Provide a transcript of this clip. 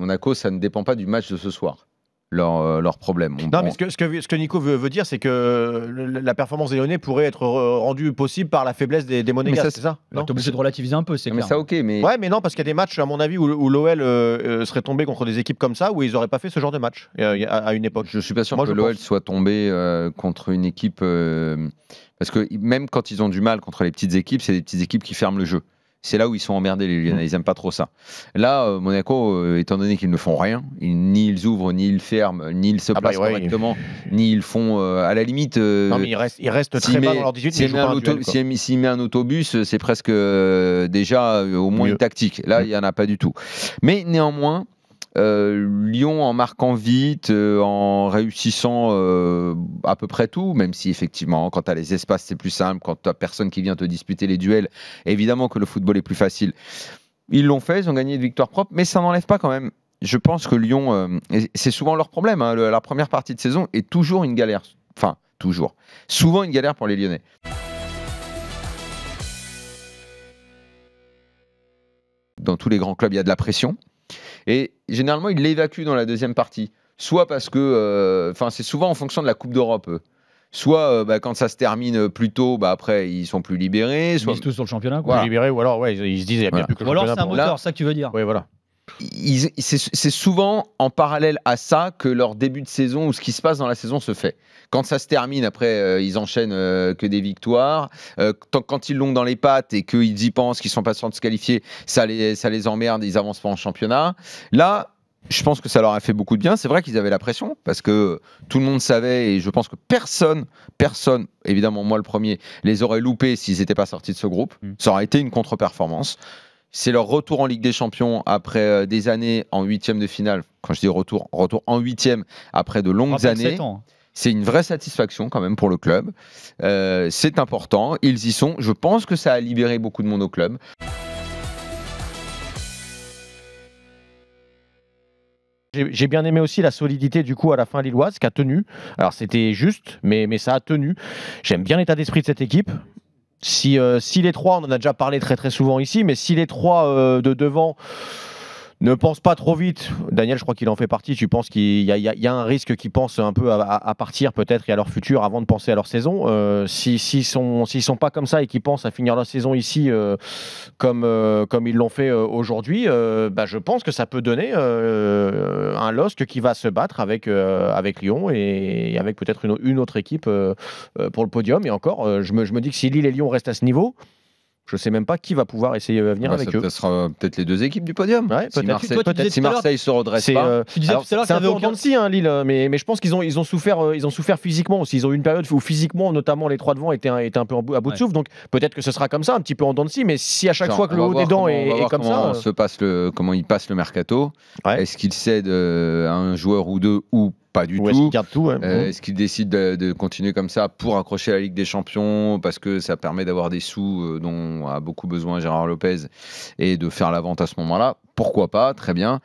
Monaco, ça ne dépend pas du match de ce soir. Leur problème. Non, mais ce que Nico veut dire, c'est que la performance des Lyonnais pourrait être rendue possible par la faiblesse des Monégasques, c'est ça? T'es obligé de relativiser un peu, c'est clair. Mais ça, ok. Mais... Ouais, mais non, parce qu'il y a des matchs, à mon avis, où l'OL serait tombé contre des équipes comme ça, où ils n'auraient pas fait ce genre de match à une époque. Je suis pas sûr que l'OL soit tombé contre une équipe... parce que même quand ils ont du mal contre les petites équipes, c'est des petites équipes qui ferment le jeu. C'est là où ils sont emmerdés, les Lyonnais. Ils n'aiment pas trop ça. Là, Monaco, étant donné qu'ils ne font rien, ni ils ouvrent, ni ils ferment, ni ils se placent correctement, ni ils font à la limite. Non, mais ils restent très bas dans leur 18. S'il met un autobus, c'est presque déjà au moins une tactique. Là, il n'y en a pas du tout. Mais néanmoins, Lyon en marquant vite, en réussissant à peu près tout, même si effectivement quand tu as les espaces c'est plus simple, quand tu n'as personne qui vient te disputer les duels, évidemment que le football est plus facile. Ils l'ont fait, ils ont gagné de victoire propre, mais ça n'enlève pas quand même. Je pense que Lyon, c'est souvent leur problème, hein, la première partie de saison est toujours une galère, enfin toujours, souvent une galère pour les Lyonnais. Dans tous les grands clubs, il y a de la pression. Et généralement, ils l'évacuent dans la deuxième partie. Soit parce que... c'est souvent en fonction de la Coupe d'Europe. Soit quand ça se termine plus tôt, après, ils sont plus libérés. Soit... Ils misent tous sur le championnat. Voilà. Plus libérés, ou alors ils se disent il n'y a bien plus que le championnat. Ou alors c'est un moteur, c'est ça que tu veux dire. Oui, voilà. C'est souvent en parallèle à ça que leur début de saison ou ce qui se passe dans la saison se fait. Quand ça se termine, après, ils enchaînent que des victoires. Quand ils l'ont dans les pattes et qu'ils y pensent, qu'ils sont pas sûrs de se qualifier, ça les emmerde, ils avancent pas en championnat. Là, je pense que ça leur a fait beaucoup de bien. C'est vrai qu'ils avaient la pression parce que tout le monde savait et je pense que personne, évidemment moi le premier, les aurait loupés s'ils n'étaient pas sortis de ce groupe. Ça aurait été une contre-performance. C'est leur retour en Ligue des Champions après des années en huitième de finale. Quand je dis retour en huitième après de longues années. C'est une vraie satisfaction quand même pour le club. C'est important, ils y sont. Je pense que ça a libéré beaucoup de monde au club. J'ai bien aimé aussi la solidité du coup à la fin lilloise qui a tenu. Alors c'était juste, mais ça a tenu. J'aime bien l'état d'esprit de cette équipe. Si les trois, on en a déjà parlé très très souvent ici, mais si les trois de devant ne pensent pas trop vite, Daniel, je crois qu'il en fait partie, tu penses qu'il y a un risque qu'ils pensent un peu à partir peut-être et à leur futur avant de penser à leur saison. S'ils sont pas comme ça et qu'ils pensent à finir leur saison ici comme ils l'ont fait aujourd'hui, je pense que ça peut donner un LOSC qui va se battre avec Lyon et avec peut-être une autre équipe pour le podium. Et encore, je me dis que si Lille et Lyon restent à ce niveau, je ne sais même pas qui va pouvoir essayer de venir avec eux. Ça sera peut-être les deux équipes du podium. Ouais, si Marseille se redresse pas. Tu disais tout à l'heure c'est un peu en dents Lille, mais je pense qu'ils ont souffert physiquement aussi. Ils ont eu une période où physiquement, notamment les trois devant, étaient un peu à bout de souffle. Donc peut-être que ce sera comme ça, un petit peu en dents de scie. Mais si à chaque fois que le haut des dents est comme ça, comment il passe le mercato. Est-ce qu'il cède à un joueur ou deux ou pas du tout. Est-ce qu'il garde tout Est-ce qu'il décide de continuer comme ça pour accrocher la Ligue des Champions parce que ça permet d'avoir des sous dont a beaucoup besoin Gérard Lopez et de faire la vente à ce moment-là? Pourquoi pas? Très bien.